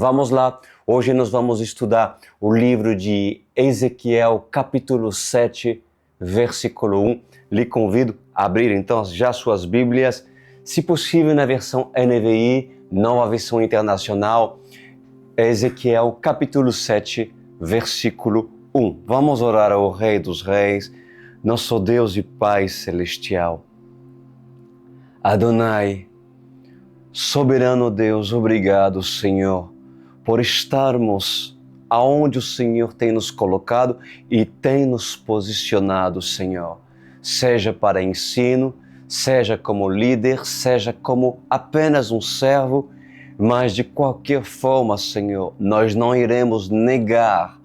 Vamos lá, hoje nós vamos estudar o livro de Ezequiel, capítulo 7, versículo 1. Lhe convido a abrir então já suas Bíblias, se possível na versão NVI, não a versão internacional. Ezequiel, capítulo 7, versículo 1. Vamos orar ao Rei dos Reis, nosso Deus e Pai Celestial. Adonai, soberano Deus, obrigado, Senhor, por estarmos aonde o Senhor tem nos colocado e tem nos posicionado, Senhor. Seja para ensino, seja como líder, seja como apenas um servo, mas de qualquer forma, Senhor, nós não iremos negar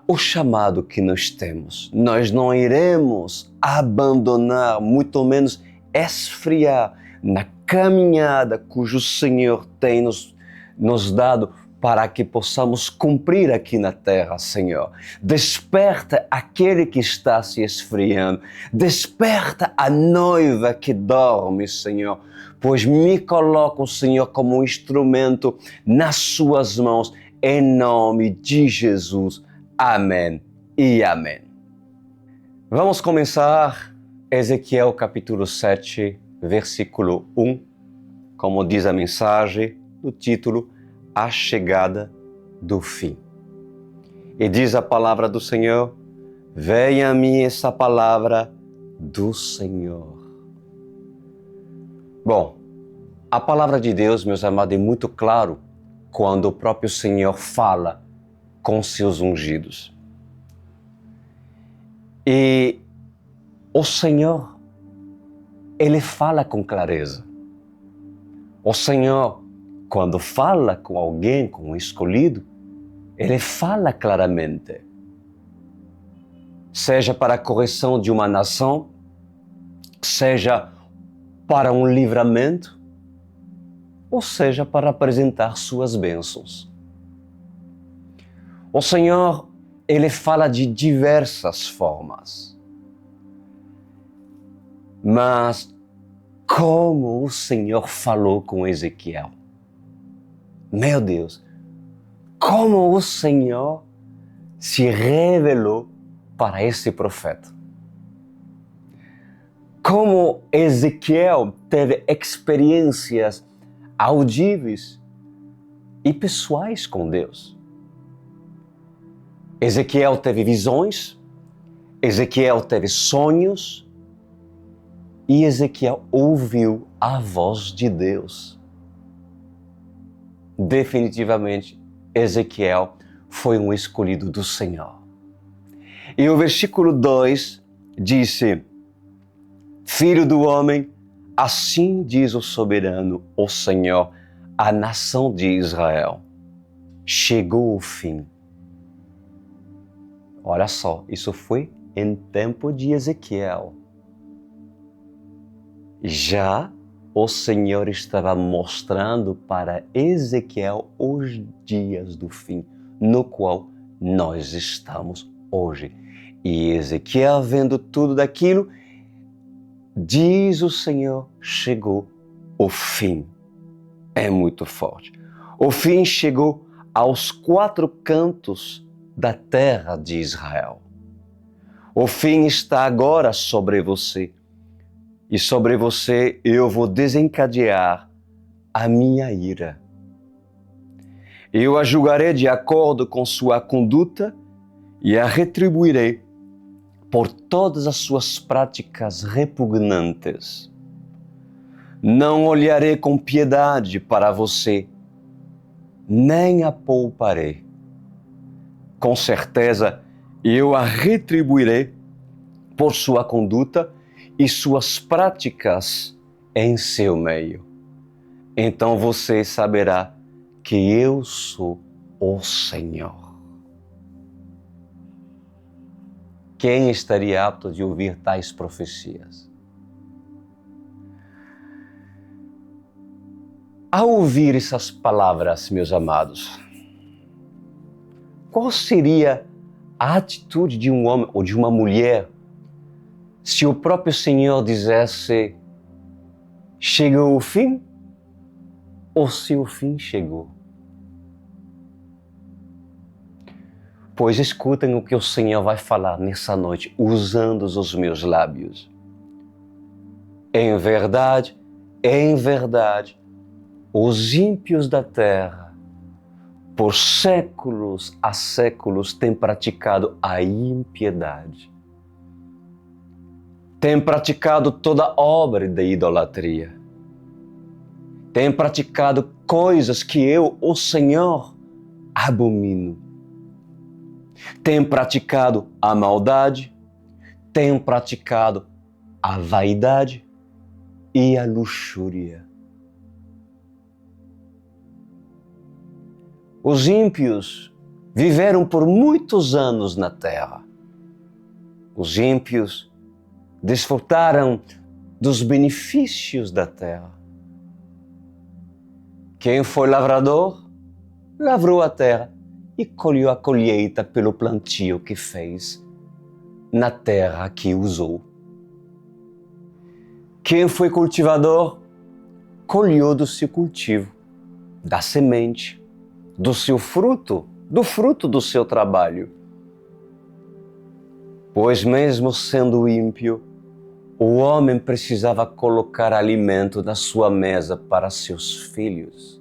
o chamado que nós temos. Nós não iremos abandonar, muito menos esfriar na caminhada cujo Senhor tem nos dado para que possamos cumprir aqui na terra, Senhor. Desperta aquele que está se esfriando. Desperta a noiva que dorme, Senhor. Pois me coloco, Senhor, como um instrumento nas suas mãos, em nome de Jesus. Amém e amém. Vamos começar Ezequiel capítulo 7, versículo 1, como diz a mensagem do título, A Chegada do Fim. E diz a palavra do Senhor, venha a mim essa palavra do Senhor. Bom, a palavra de Deus, meus amados, é muito claro quando o próprio Senhor fala com seus ungidos. E o Senhor, Ele fala com clareza. O Senhor, quando fala com alguém, com um escolhido, Ele fala claramente. Seja para a correção de uma nação, seja para um livramento, ou seja para apresentar suas bênçãos. O Senhor, Ele fala de diversas formas. Mas como o Senhor falou com Ezequiel? Meu Deus, como o Senhor se revelou para esse profeta. Como Ezequiel teve experiências audíveis e pessoais com Deus. Ezequiel teve visões, Ezequiel teve sonhos e Ezequiel ouviu a voz de Deus. Definitivamente, Ezequiel foi um escolhido do Senhor. E o versículo 2 disse, Filho do homem, assim diz o soberano, o Senhor, a nação de Israel. Chegou o fim. Olha só, isso foi em tempo de Ezequiel. Já o Senhor estava mostrando para Ezequiel os dias do fim, no qual nós estamos hoje. E Ezequiel, vendo tudo daquilo, diz o Senhor, chegou o fim. É muito forte. O fim chegou aos 4 cantos da terra de Israel. O fim está agora sobre você. E sobre você eu vou desencadear a minha ira. Eu a julgarei de acordo com sua conduta e a retribuirei por todas as suas práticas repugnantes. Não olharei com piedade para você, nem a pouparei. Com certeza, eu a retribuirei por sua conduta e suas práticas em seu meio. Então você saberá que eu sou o Senhor. Quem estaria apto de ouvir tais profecias? Ao ouvir essas palavras, meus amados, qual seria a atitude de um homem ou de uma mulher se o próprio Senhor dissesse, chegou o fim? Ou se o fim chegou? Pois escutem o que o Senhor vai falar nessa noite, usando os meus lábios. Em verdade, os ímpios da terra, por séculos a séculos, têm praticado a impiedade. Têm praticado toda obra de idolatria. Têm praticado coisas que eu, o Senhor, abomino. Têm praticado a maldade, têm praticado a vaidade e a luxúria. Os ímpios viveram por muitos anos na terra. Os ímpios desfrutaram dos benefícios da terra. Quem foi lavrador, lavrou a terra e colheu a colheita pelo plantio que fez na terra que usou. Quem foi cultivador, colheu do seu cultivo, da semente, do seu fruto, do fruto do seu trabalho. Pois mesmo sendo ímpio, o homem precisava colocar alimento na sua mesa para seus filhos.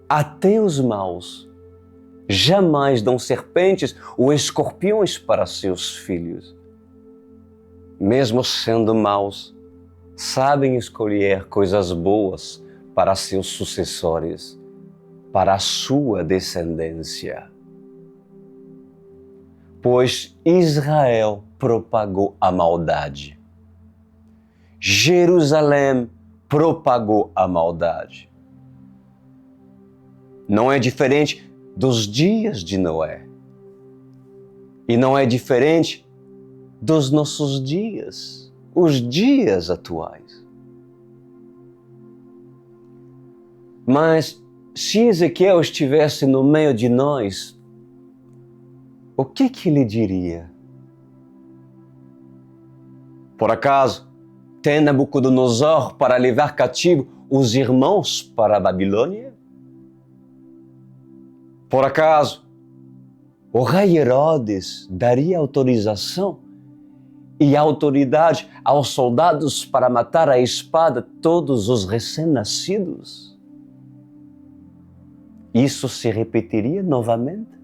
Até os maus jamais dão serpentes ou escorpiões para seus filhos. Mesmo sendo maus, sabem escolher coisas boas para seus sucessores, para a sua descendência. Pois Israel propagou a maldade. Jerusalém propagou a maldade. Não é diferente dos dias de Noé. E não é diferente dos nossos dias, os dias atuais. Mas se Ezequiel estivesse no meio de nós, o que ele diria? Por acaso, tem Nabucodonosor para levar cativo os irmãos para a Babilônia? Por acaso, o rei Herodes daria autorização e autoridade aos soldados para matar à espada todos os recém-nascidos? Isso se repetiria novamente?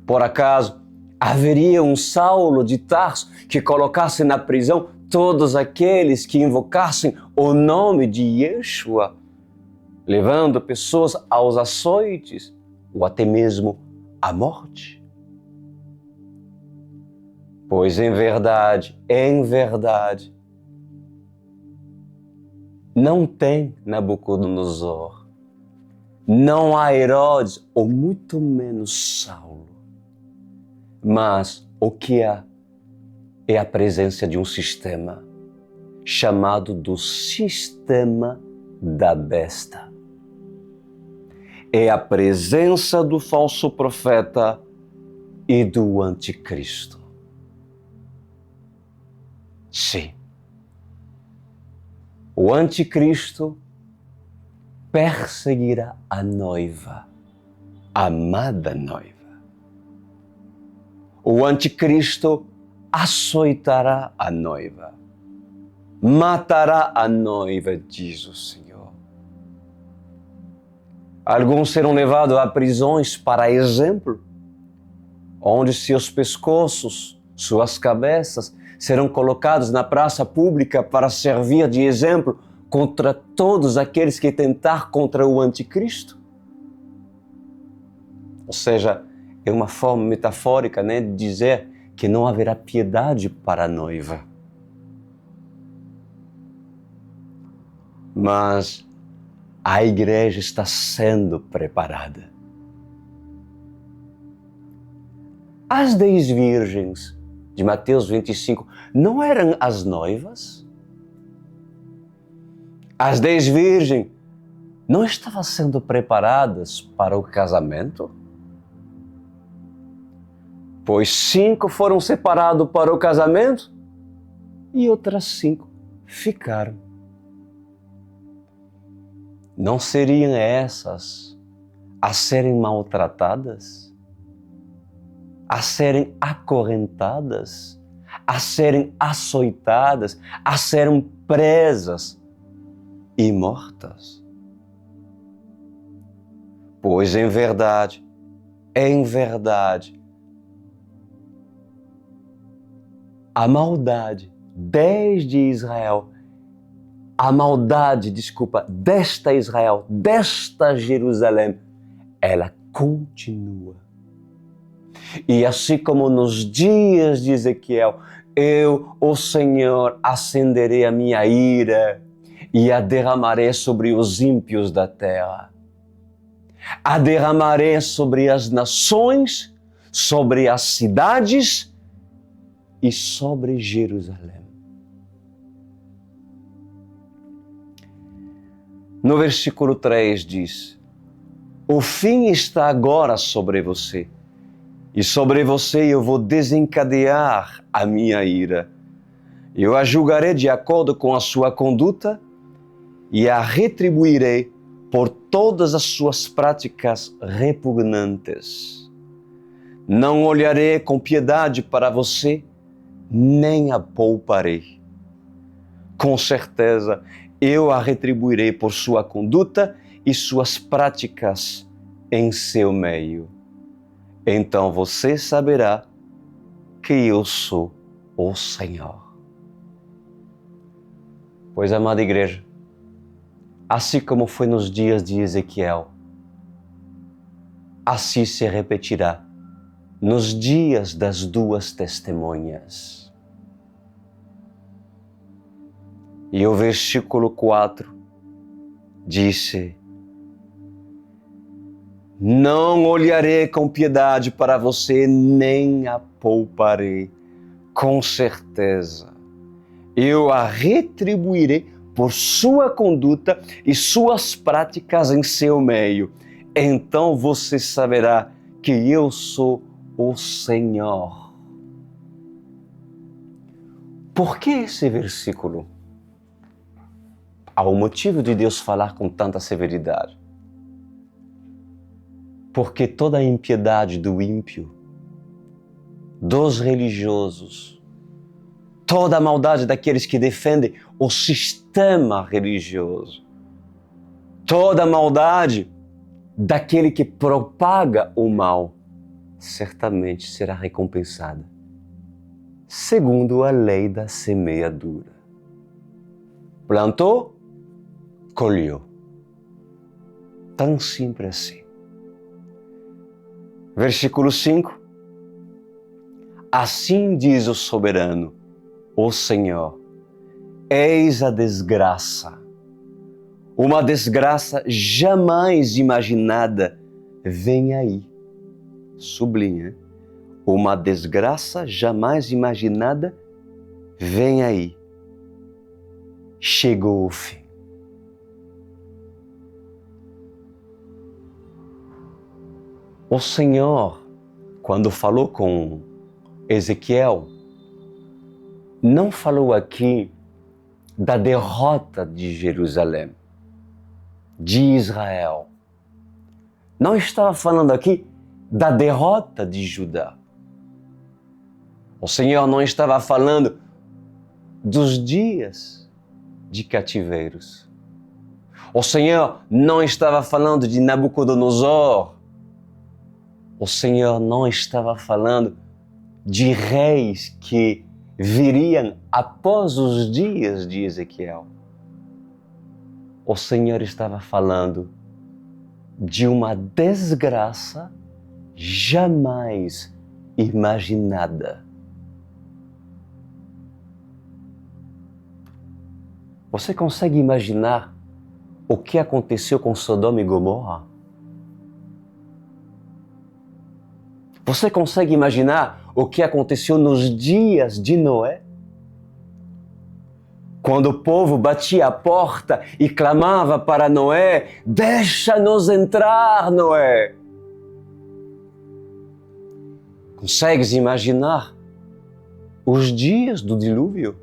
Por acaso, haveria um Saulo de Tarso que colocasse na prisão todos aqueles que invocassem o nome de Yeshua, levando pessoas aos açoites ou até mesmo à morte? Pois em verdade, não tem Nabucodonosor, não há Herodes, ou muito menos Saulo. Mas o que há é a presença de um sistema chamado do sistema da besta. É a presença do falso profeta e do anticristo. Sim, o anticristo perseguirá a noiva, a amada noiva. O anticristo açoitará a noiva, matará a noiva, diz o Senhor. Alguns serão levados a prisões para exemplo, onde seus pescoços, suas cabeças serão colocados na praça pública para servir de exemplo contra todos aqueles que tentar contra o anticristo. Ou seja, é uma forma metafórica, de dizer que não haverá piedade para a noiva. Mas a igreja está sendo preparada. As 10 virgens de Mateus 25 não eram as noivas? As 10 virgens não estavam sendo preparadas para o casamento? Pois 5 foram separados para o casamento e outras 5 ficaram. Não seriam essas a serem maltratadas, a serem acorrentadas, a serem açoitadas, a serem presas e mortas. Pois em verdade, a maldade desde Israel, desta Israel, desta Jerusalém, ela continua. E assim como nos dias de Ezequiel, eu, o Senhor, acenderei a minha ira e a derramarei sobre os ímpios da terra. A derramarei sobre as nações, sobre as cidades e sobre Jerusalém. No versículo 3 diz: o fim está agora sobre você, e sobre você eu vou desencadear a minha ira. Eu a julgarei de acordo com a sua conduta e a retribuirei por todas as suas práticas repugnantes. Não olharei com piedade para você, nem a pouparei. Com certeza, eu a retribuirei por sua conduta e suas práticas em seu meio. Então você saberá que eu sou o Senhor. Pois, amada igreja, assim como foi nos dias de Ezequiel, assim se repetirá nos dias das duas testemunhas. E o versículo 4 disse: não olharei com piedade para você, nem a pouparei. Com certeza, eu a retribuirei por sua conduta e suas práticas em seu meio. Então você saberá que eu sou o Senhor. Por que esse versículo? Há um motivo de Deus falar com tanta severidade. Porque toda a impiedade do ímpio, dos religiosos, toda a maldade daqueles que defendem o sistema religioso, toda a maldade daquele que propaga o mal, certamente será recompensada, segundo a lei da semeadura. Plantou, colheu. Tão simples assim. Versículo 5. Assim diz o soberano, o Senhor: eis a desgraça, uma desgraça jamais imaginada, vem aí. Sublinha, uma desgraça jamais imaginada, vem aí. Chegou o fim. O Senhor, quando falou com Ezequiel, não falou aqui da derrota de Jerusalém, de Israel. Não estava falando aqui da derrota de Judá. O Senhor não estava falando dos dias de cativeiros. O Senhor não estava falando de Nabucodonosor. O Senhor não estava falando de reis que viriam após os dias de Ezequiel. O Senhor estava falando de uma desgraça jamais imaginada. Você consegue imaginar o que aconteceu com Sodoma e Gomorra? Você consegue imaginar o que aconteceu nos dias de Noé? Quando o povo batia a porta e clamava para Noé: deixa-nos entrar, Noé. Consegues imaginar os dias do dilúvio?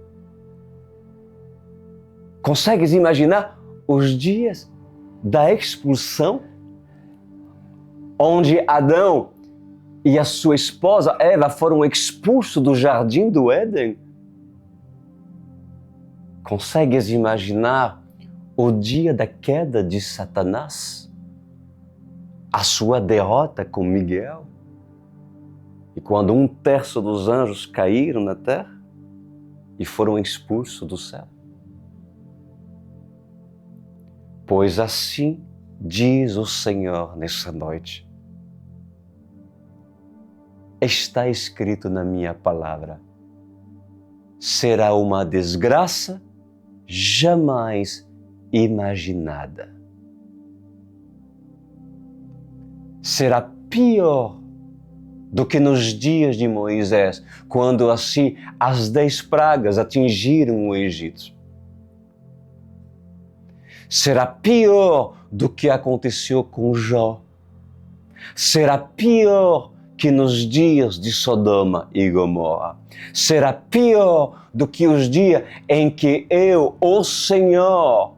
Consegues imaginar os dias da expulsão? onde Adão e a sua esposa Eva foram expulsos do jardim do Éden. Consegues imaginar o dia da queda de Satanás? A sua derrota com Miguel? E quando 1/3 dos anjos caíram na terra e foram expulsos do céu. Pois assim diz o Senhor nessa noite. Está escrito na minha palavra. Será uma desgraça jamais imaginada. Será pior do que nos dias de Moisés, quando assim as 10 pragas atingiram o Egito. Será pior do que aconteceu com Jó. Será pior que nos dias de Sodoma e Gomorra. Será pior do que os dias em que eu, o Senhor,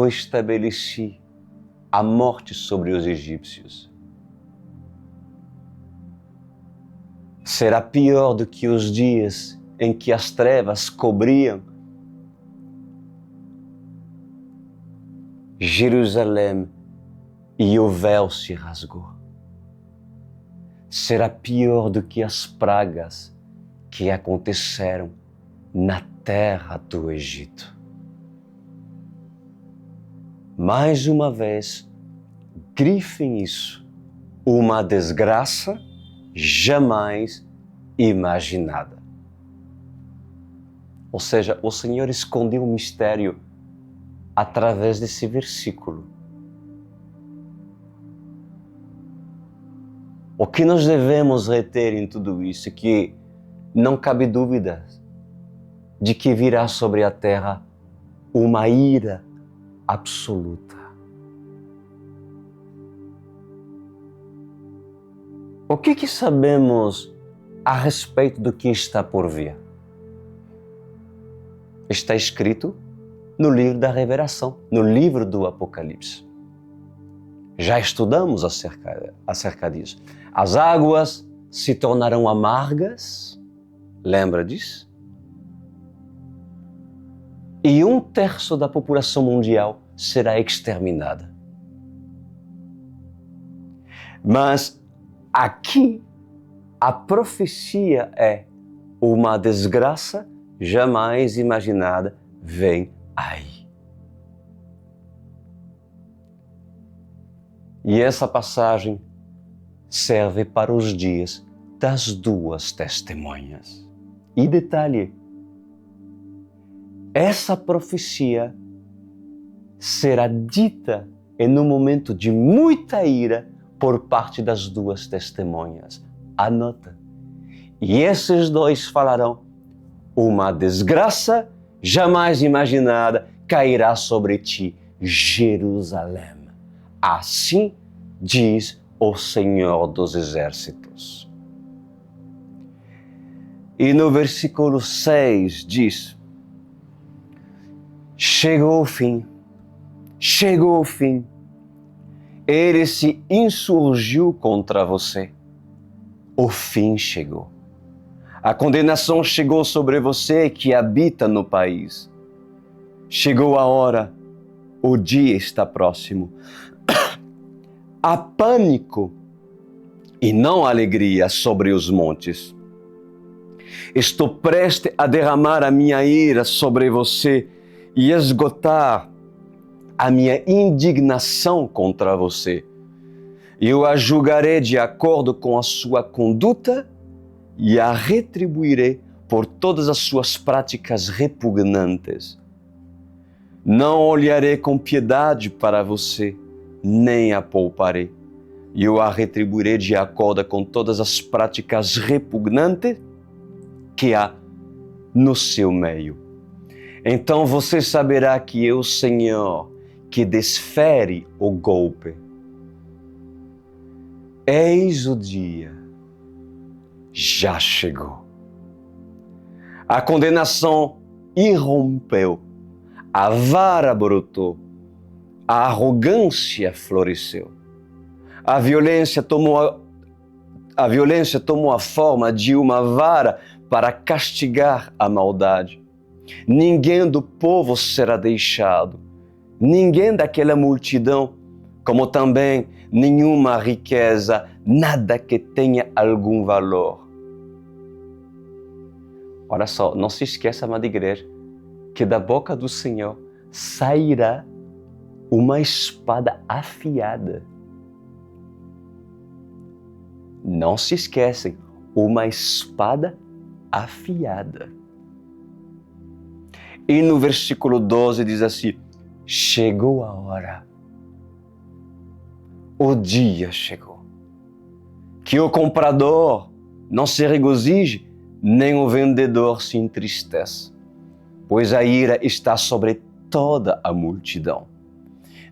estabeleci a morte sobre os egípcios. Será pior do que os dias em que as trevas cobriam Jerusalém e o véu se rasgou. Será pior do que as pragas que aconteceram na terra do Egito. Mais uma vez, grifem isso, uma desgraça jamais imaginada. Ou seja, o Senhor escondeu um mistério através desse versículo. O que nós devemos reter em tudo isso é que não cabe dúvida de que virá sobre a terra uma ira absoluta. O que sabemos a respeito do que está por vir? Está escrito no livro da Revelação, no livro do Apocalipse. Já estudamos acerca disso. As águas se tornarão amargas, lembra disso? E 1/3 da população mundial será exterminada. Mas aqui a profecia é uma desgraça jamais imaginada vem aí. E essa passagem serve para os dias das 2 testemunhas. E detalhe, essa profecia será dita em um momento de muita ira por parte das 2 testemunhas. Anota. E esses 2 falarão: uma desgraça jamais imaginada cairá sobre ti, Jerusalém. Assim diz o Senhor dos Exércitos. E no versículo 6 diz: chegou o fim, chegou o fim. Ele se insurgiu contra você. O fim chegou. A condenação chegou sobre você que habita no país. Chegou a hora, o dia está próximo. Há pânico e não alegria sobre os montes. Estou prestes a derramar a minha ira sobre você e esgotar a minha indignação contra você. Eu a julgarei de acordo com a sua conduta e a retribuirei por todas as suas práticas repugnantes. Não olharei com piedade para você, nem a pouparei. Eu a retribuirei de acordo com todas as práticas repugnantes que há no seu meio. Então você saberá que eu, Senhor, que desfere o golpe. Eis o dia, já chegou. A condenação irrompeu, a vara brotou, a arrogância floresceu. A violência tomou a forma de uma vara para castigar a maldade. Ninguém do povo será deixado, ninguém daquela multidão, como também nenhuma riqueza, nada que tenha algum valor. Olha só, não se esqueça, amada igreja, que da boca do Senhor sairá uma espada afiada. Não se esquecem, uma espada afiada. E no versículo 12 diz assim: chegou a hora, o dia chegou, que o comprador não se regozije, nem o vendedor se entristeça, pois a ira está sobre toda a multidão.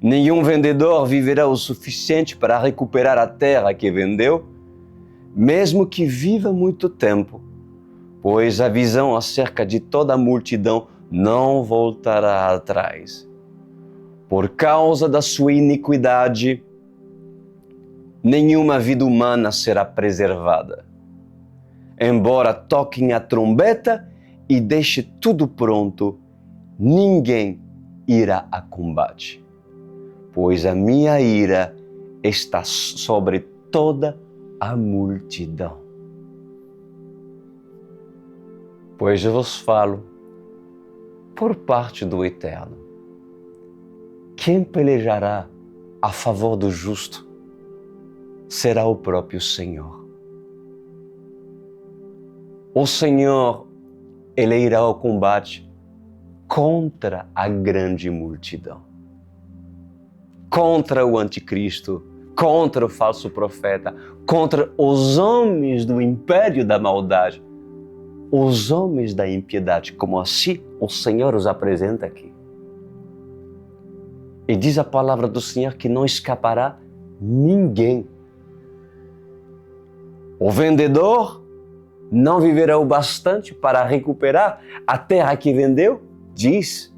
Nenhum vendedor viverá o suficiente para recuperar a terra que vendeu, mesmo que viva muito tempo, pois a visão acerca de toda a multidão não voltará atrás. Por causa da sua iniquidade, nenhuma vida humana será preservada. Embora toquem a trombeta e deixe tudo pronto, ninguém irá a combate, pois a minha ira está sobre toda a multidão. Pois eu vos falo por parte do Eterno. Quem pelejará a favor do justo será o próprio Senhor. O Senhor, Ele irá ao combate contra a grande multidão, contra o anticristo, contra o falso profeta, contra os homens do império da maldade, os homens da impiedade, como assim o Senhor os apresenta aqui. E diz a palavra do Senhor que não escapará ninguém. O vendedor não viverá o bastante para recuperar a terra que vendeu, diz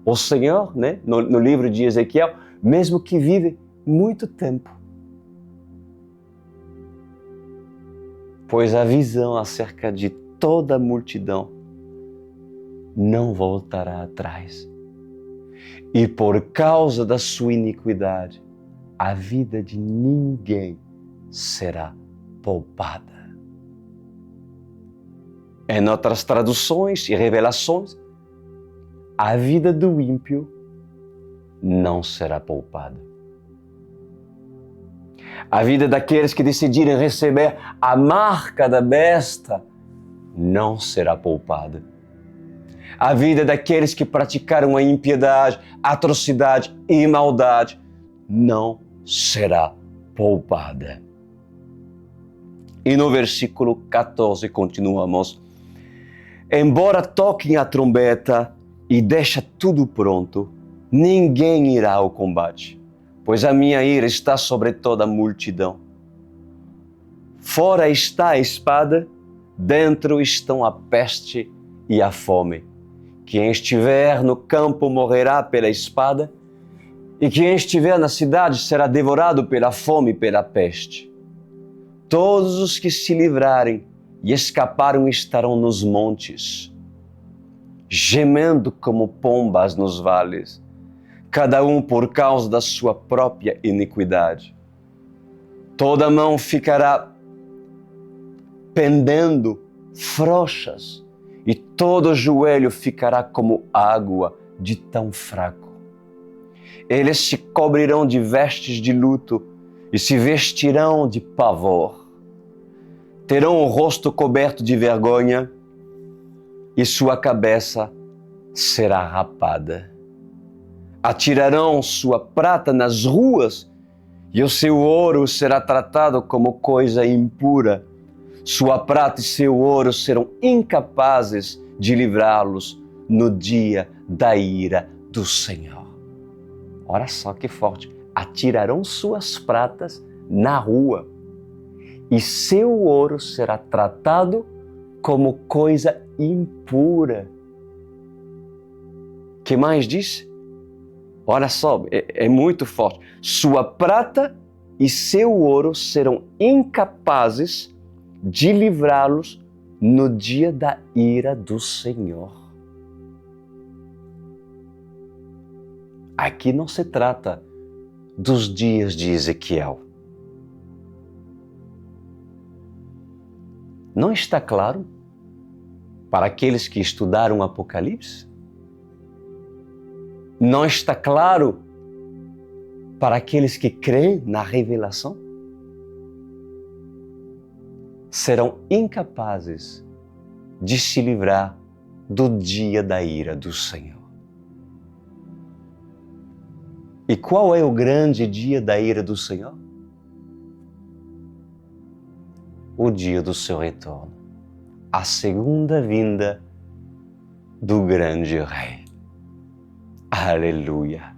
o Senhor, né? no livro de Ezequiel, mesmo que vive muito tempo. Pois a visão acerca de toda a multidão não voltará atrás. E por causa da sua iniquidade, a vida de ninguém será poupada. Em outras traduções e revelações, a vida do ímpio não será poupada. A vida daqueles que decidirem receber a marca da besta não será poupada. A vida daqueles que praticaram a impiedade, atrocidade e maldade não será poupada. E no versículo 14 continuamos: embora toquem a trombeta e deixe tudo pronto, ninguém irá ao combate, pois a minha ira está sobre toda a multidão. Fora está a espada, dentro estão a peste e a fome. Quem estiver no campo morrerá pela espada, e quem estiver na cidade será devorado pela fome e pela peste. Todos os que se livrarem e escaparam estarão nos montes, gemendo como pombas nos vales, cada um por causa da sua própria iniquidade. Toda mão ficará pendendo frouxas, e todo joelho ficará como água de tão fraco. Eles se cobrirão de vestes de luto e se vestirão de pavor. Terão o rosto coberto de vergonha e sua cabeça será rapada. Atirarão sua prata nas ruas e o seu ouro será tratado como coisa impura. Sua prata e seu ouro serão incapazes de livrá-los no dia da ira do Senhor. Olha só que forte. Atirarão suas pratas na rua e seu ouro será tratado como coisa impura. Que mais diz? Olha só, é muito forte. Sua prata e seu ouro serão incapazes de livrá-los no dia da ira do Senhor. Aqui não se trata dos dias de Ezequiel. Não está claro para aqueles que estudaram o Apocalipse? Não está claro para aqueles que creem na revelação? Serão incapazes de se livrar do dia da ira do Senhor. E qual é o grande dia da ira do Senhor? O dia do seu retorno, a segunda vinda do grande Rei. Aleluia.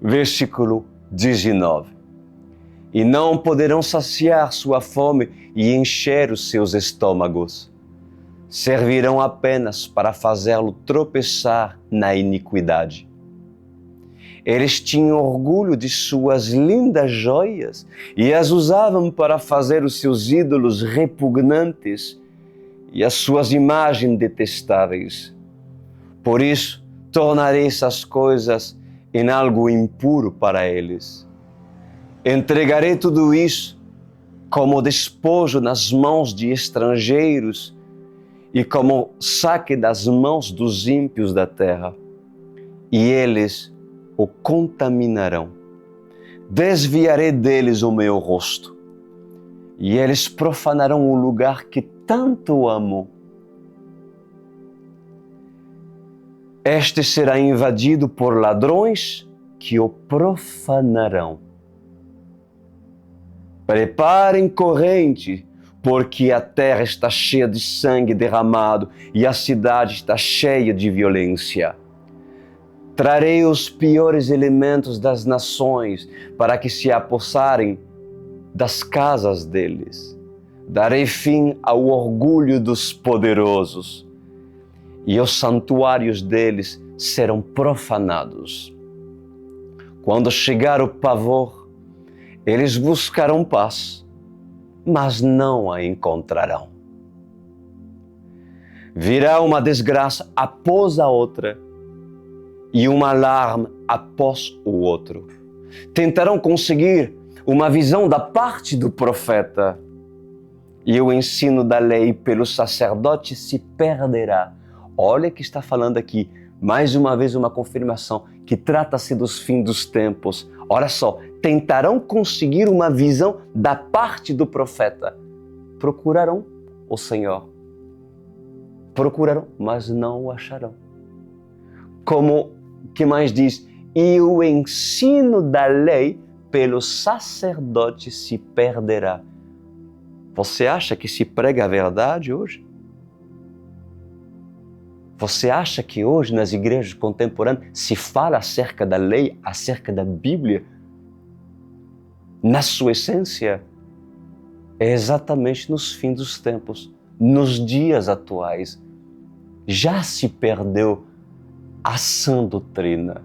Versículo 19. E não poderão saciar sua fome e encher os seus estômagos. Servirão apenas para fazê-lo tropeçar na iniquidade. Eles tinham orgulho de suas lindas joias e as usavam para fazer os seus ídolos repugnantes e as suas imagens detestáveis. Por isso, tornarei essas coisas em algo impuro para eles. Entregarei tudo isso como despojo nas mãos de estrangeiros e como saque das mãos dos ímpios da terra. E eles o contaminarão. Desviarei deles o meu rosto, e eles profanarão o lugar que tanto amo. Este será invadido por ladrões que o profanarão. Preparem corrente, porque a terra está cheia de sangue derramado e a cidade está cheia de violência. Trarei os piores elementos das nações para que se apossarem das casas deles. Darei fim ao orgulho dos poderosos e os santuários deles serão profanados. Quando chegar o pavor, eles buscarão paz, mas não a encontrarão. Virá uma desgraça após a outra, e um alarme após o outro. Tentarão conseguir uma visão da parte do profeta, e o ensino da lei pelo sacerdote se perderá. Olha que está falando aqui, mais uma vez uma confirmação, que trata-se dos fins dos tempos. Olha só, tentarão conseguir uma visão da parte do profeta. Procurarão o Senhor. Procurarão, mas não o acharão. Como que mais diz? E o ensino da lei pelo sacerdote se perderá. Você acha que se prega a verdade hoje? Você acha que hoje nas igrejas contemporâneas se fala acerca da lei, acerca da Bíblia? Na sua essência, é exatamente nos fins dos tempos, nos dias atuais. Já se perdeu a sã doutrina.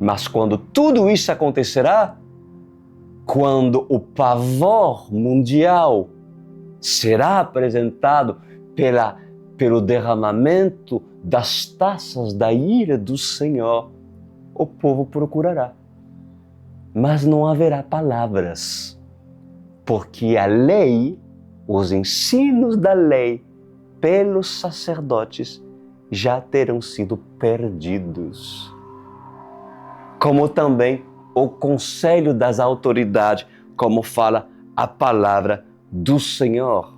Mas quando tudo isso acontecerá, quando o pavor mundial será apresentado pelo derramamento das taças da ira do Senhor, o povo procurará. Mas não haverá palavras, porque a lei, os ensinos da lei pelos sacerdotes já terão sido perdidos. Como também o conselho das autoridades, como fala a palavra do Senhor.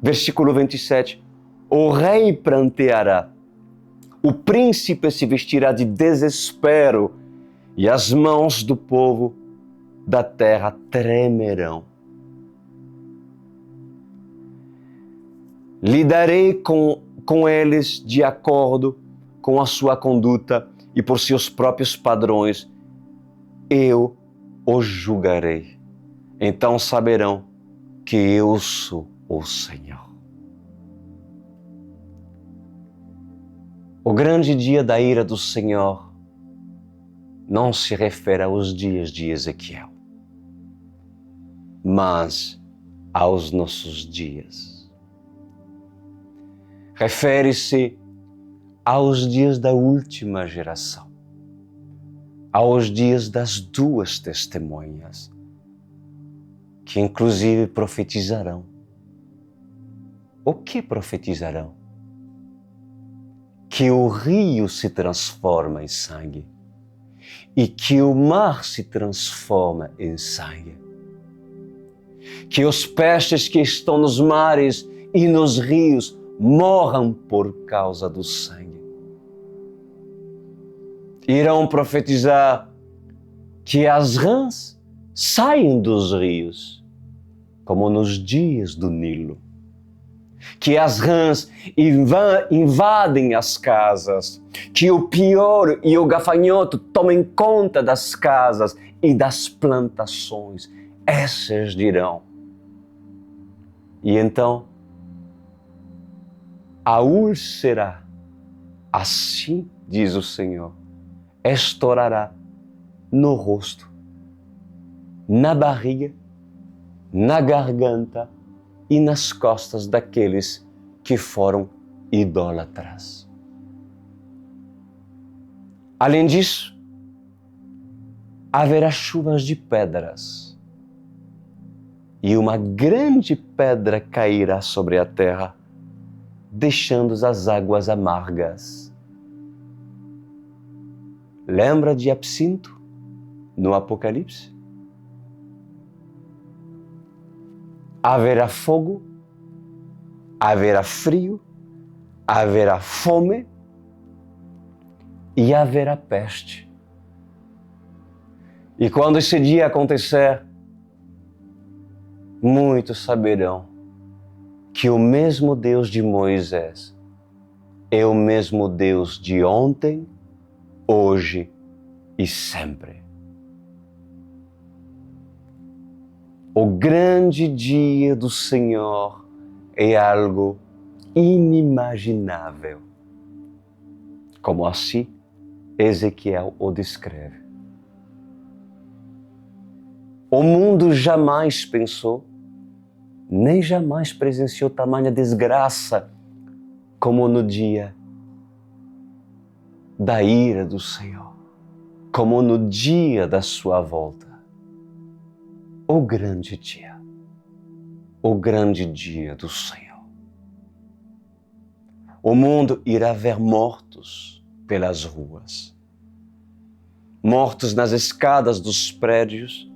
Versículo 27. O rei pranteará, o príncipe se vestirá de desespero e as mãos do povo da terra tremerão. Lidarei com eles de acordo com a sua conduta e por seus próprios padrões, eu os julgarei. Então saberão que eu sou o Senhor. O grande dia da ira do Senhor não se refere aos dias de Ezequiel, mas aos nossos dias. Refere-se aos dias da última geração, aos dias das duas testemunhas, que inclusive profetizarão. O que profetizarão? Que o rio se transforma em sangue e que o mar se transforma em sangue. Que os peixes que estão nos mares e nos rios morram por causa do sangue. Irão profetizar que as rãs saem dos rios, como nos dias do Nilo. Que as rãs invadem as casas, que o pior e o gafanhoto tomem conta das casas e das plantações. Essas dirão. E então, a úlcera, assim diz o Senhor, estourará no rosto, na barriga, na garganta e nas costas daqueles que foram idólatras. Além disso, haverá chuvas de pedras e uma grande pedra cairá sobre a terra, deixando as águas amargas. Lembra de Absinto no Apocalipse? Haverá fogo, haverá frio, haverá fome e haverá peste. E quando esse dia acontecer, muitos saberão que o mesmo Deus de Moisés é o mesmo Deus de ontem, hoje e sempre. O grande dia do Senhor é algo inimaginável, como assim Ezequiel o descreve. O mundo jamais pensou, nem jamais presenciou tamanha desgraça como no dia da ira do Senhor, como no dia da sua volta. O grande dia do Senhor. O mundo irá ver mortos pelas ruas, mortos nas escadas dos prédios,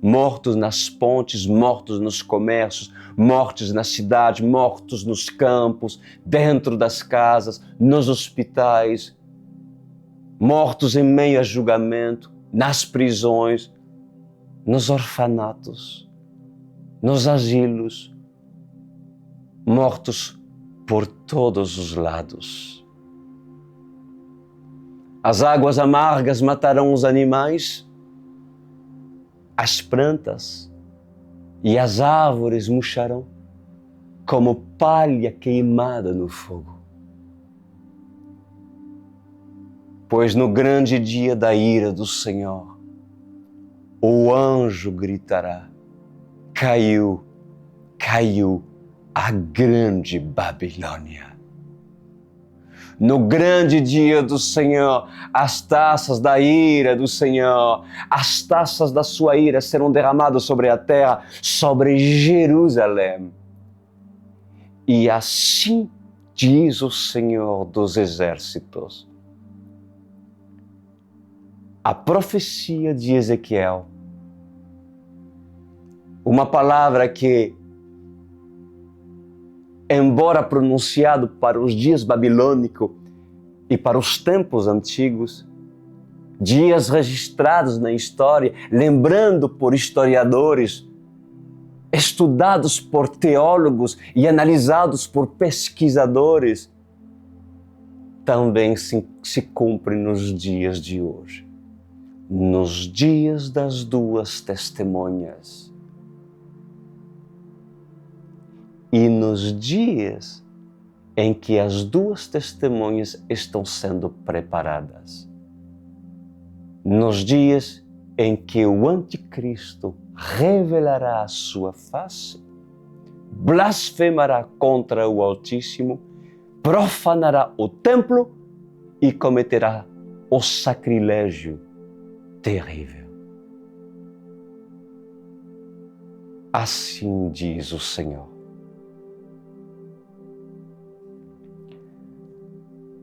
mortos nas pontes, mortos nos comércios, mortos na cidade, mortos nos campos, dentro das casas, nos hospitais, mortos em meio a julgamento, nas prisões, nos orfanatos, nos asilos, mortos por todos os lados. As águas amargas matarão os animais, as plantas e as árvores murcharão como palha queimada no fogo. Pois no grande dia da ira do Senhor, o anjo gritará: caiu a grande Babilônia. No grande dia do Senhor, as taças da ira do Senhor, as taças da sua ira serão derramadas sobre a terra, sobre Jerusalém. E assim diz o Senhor dos Exércitos. A profecia de Ezequiel, uma palavra que, embora pronunciado para os dias babilônicos e para os tempos antigos, dias registrados na história, lembrando por historiadores, estudados por teólogos e analisados por pesquisadores, também se cumpre nos dias de hoje, nos dias das duas testemunhas. E nos dias em que as duas testemunhas estão sendo preparadas. Nos dias em que o anticristo revelará a sua face, blasfemará contra o Altíssimo, profanará o templo e cometerá o sacrilégio terrível. Assim diz o Senhor.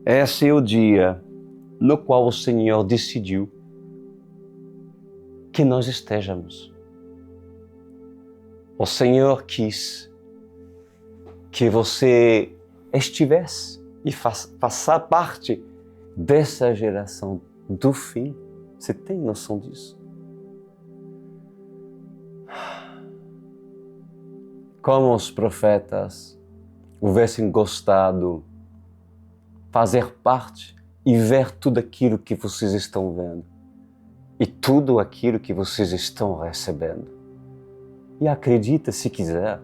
Esse é o dia no qual o Senhor decidiu que nós estejamos. O Senhor quis que você estivesse e faça parte dessa geração do fim. Você tem noção disso? Como os profetas houvessem gostado fazer parte e ver tudo aquilo que vocês estão vendo e tudo aquilo que vocês estão recebendo. E acredita, se quiser,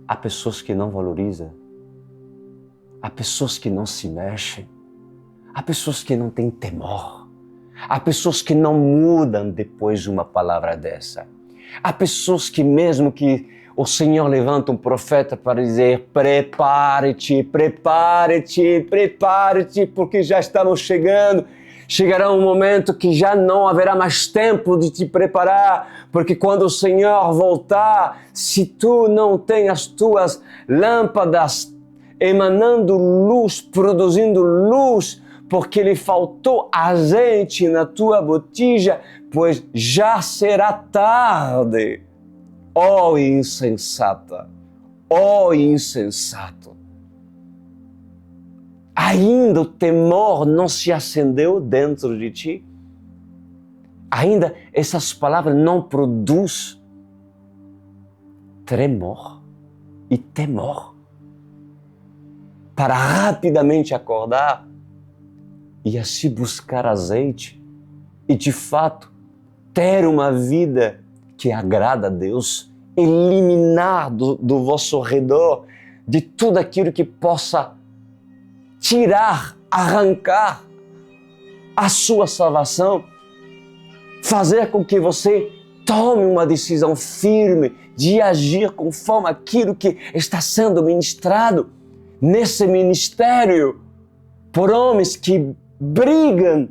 há pessoas que não valorizam, há pessoas que não se mexem, há pessoas que não têm temor, há pessoas que não mudam depois de uma palavra dessa. Há pessoas que mesmo que o Senhor levanta um profeta para dizer prepare-te, prepare-te, prepare-te, porque já estamos chegando. Chegará um momento que já não haverá mais tempo de te preparar, porque quando o Senhor voltar, se tu não tens as tuas lâmpadas emanando luz, produzindo luz, porque lhe faltou azeite na tua botija, pois já será tarde. Ó insensata, ó insensato. Ainda o temor não se acendeu dentro de ti? Ainda essas palavras não produzem tremor e temor para rapidamente acordar e assim buscar azeite e de fato ter uma vida que agrada a Deus, eliminar do vosso redor de tudo aquilo que possa tirar, arrancar a sua salvação, fazer com que você tome uma decisão firme de agir conforme aquilo que está sendo ministrado nesse ministério por homens que brigam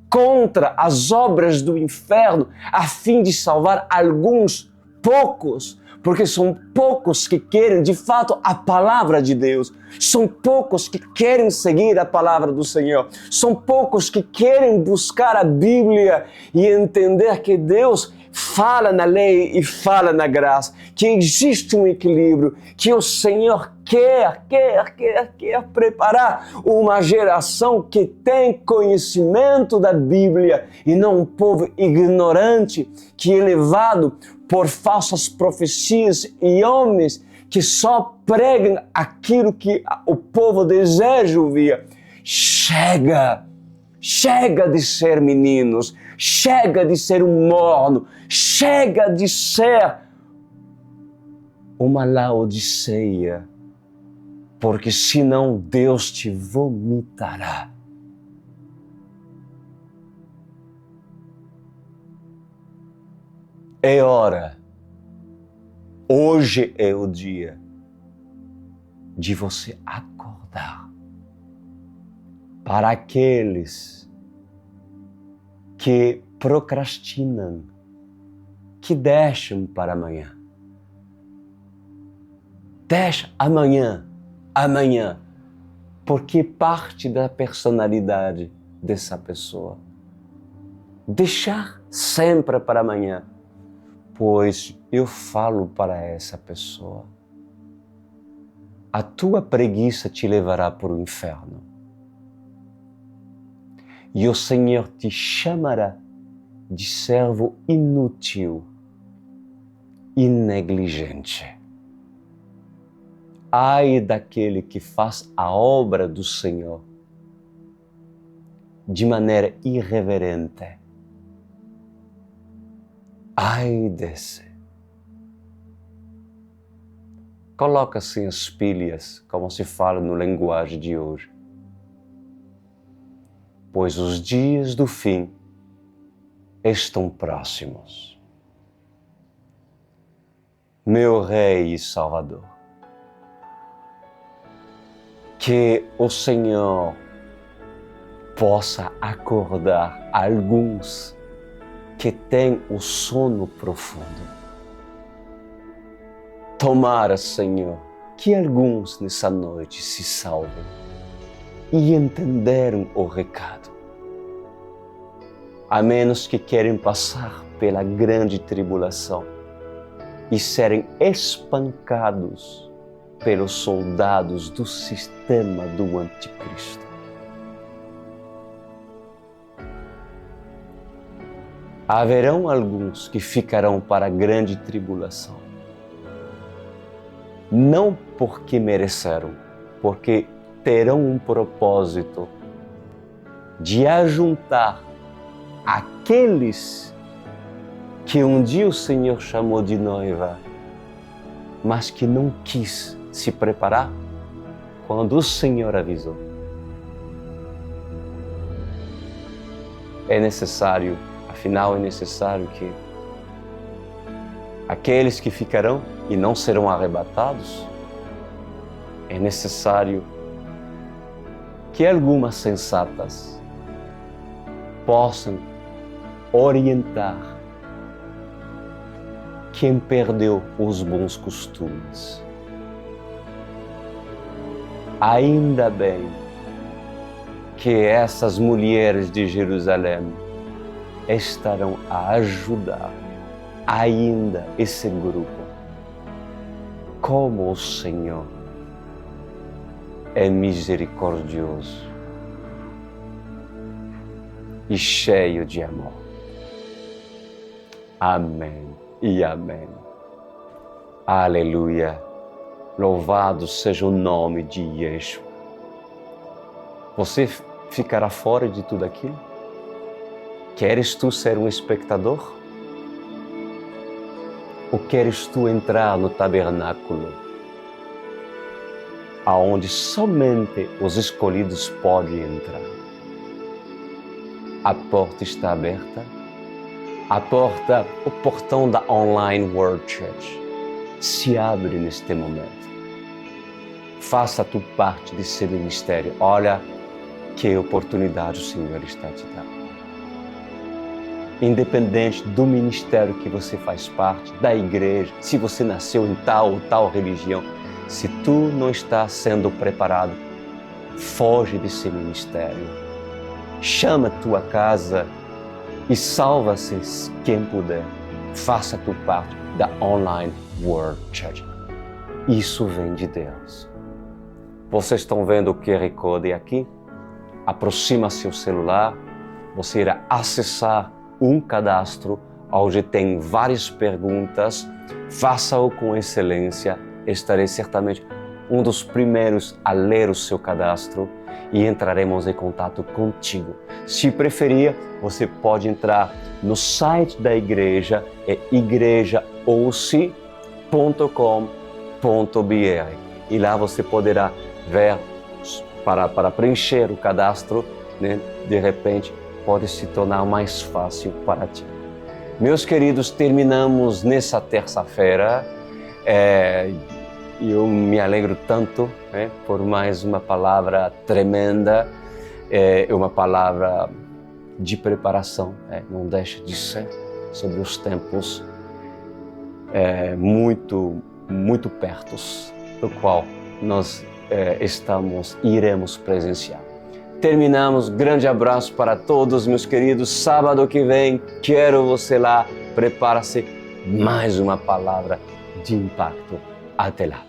contra as obras do inferno a fim de salvar alguns poucos, porque são poucos que querem de fato a palavra de Deus, são poucos que querem seguir a palavra do Senhor, são poucos que querem buscar a Bíblia e entender que Deus fala na lei e fala na graça, que existe um equilíbrio, que o Senhor quer preparar uma geração que tem conhecimento da Bíblia e não um povo ignorante que é levado por falsas profecias e homens que só pregam aquilo que o povo deseja ouvir. Chega de ser meninos, chega de ser um morno, chega de ser uma Laodiceia, porque senão Deus te vomitará. É hora, hoje é o dia de você acordar. Para aqueles que procrastinam, que deixam para amanhã. Deixa amanhã, porque parte da personalidade dessa pessoa. Deixar sempre para amanhã, pois eu falo para essa pessoa, a tua preguiça te levará para o inferno. E o Senhor te chamará de servo inútil e negligente. Ai daquele que faz a obra do Senhor de maneira irreverente. Ai desse. coloca-se as pilhas, como se fala no linguagem de hoje. Pois os dias do fim estão próximos. Meu Rei e Salvador, que o Senhor possa acordar alguns que têm o sono profundo. Tomara, Senhor, que alguns nessa noite se salvem e entenderam o recado. A menos que querem passar pela grande tribulação e serem espancados pelos soldados do sistema do Anticristo. Haverão alguns que ficarão para a grande tribulação, não porque mereceram, porque terão um propósito de ajuntar aqueles que um dia o Senhor chamou de noiva, mas que não quis se preparar quando o Senhor avisou. Afinal é necessário que aqueles que ficarão e não serão arrebatados, é necessário que algumas sensatas possam orientar quem perdeu os bons costumes. Ainda bem que essas mulheres de Jerusalém estarão a ajudar ainda esse grupo. Como o Senhor é misericordioso e cheio de amor. Amém e amém. Aleluia. Louvado seja o nome de Yeshua. Você ficará fora de tudo aquilo? Queres tu ser um espectador? Ou queres tu entrar no tabernáculo, aonde somente os escolhidos podem entrar? A porta está aberta. O portão da Online World Church se abre neste momento. Faça tu parte desse ministério. Olha que oportunidade o Senhor está te dando. Independente do ministério que você faz parte, da igreja, se você nasceu em tal ou tal religião, se tu não está sendo preparado, foge desse ministério. Chama a tua casa e salva-se quem puder. Faça tu parte da Online World Church. Isso vem de Deus. Vocês estão vendo o QR Code aqui? Aproxima seu celular, você irá acessar um cadastro onde tem várias perguntas. Faça-o com excelência. Estarei certamente um dos primeiros a ler o seu cadastro e entraremos em contato contigo. Se preferir, você pode entrar no site da igreja, é igrejaouci.com.br, e lá você poderá ver para preencher o cadastro, né? De repente pode se tornar mais fácil para ti. Meus queridos, terminamos nessa terça-feira. Eu me alegro tanto, né, por mais uma palavra tremenda, uma palavra de preparação, não deixa de ser, sobre os tempos muito pertos, do qual nós iremos presenciar. Terminamos, grande abraço para todos, meus queridos. Sábado que vem, quero você lá. Prepara-se, mais uma palavra de impacto. Até lá.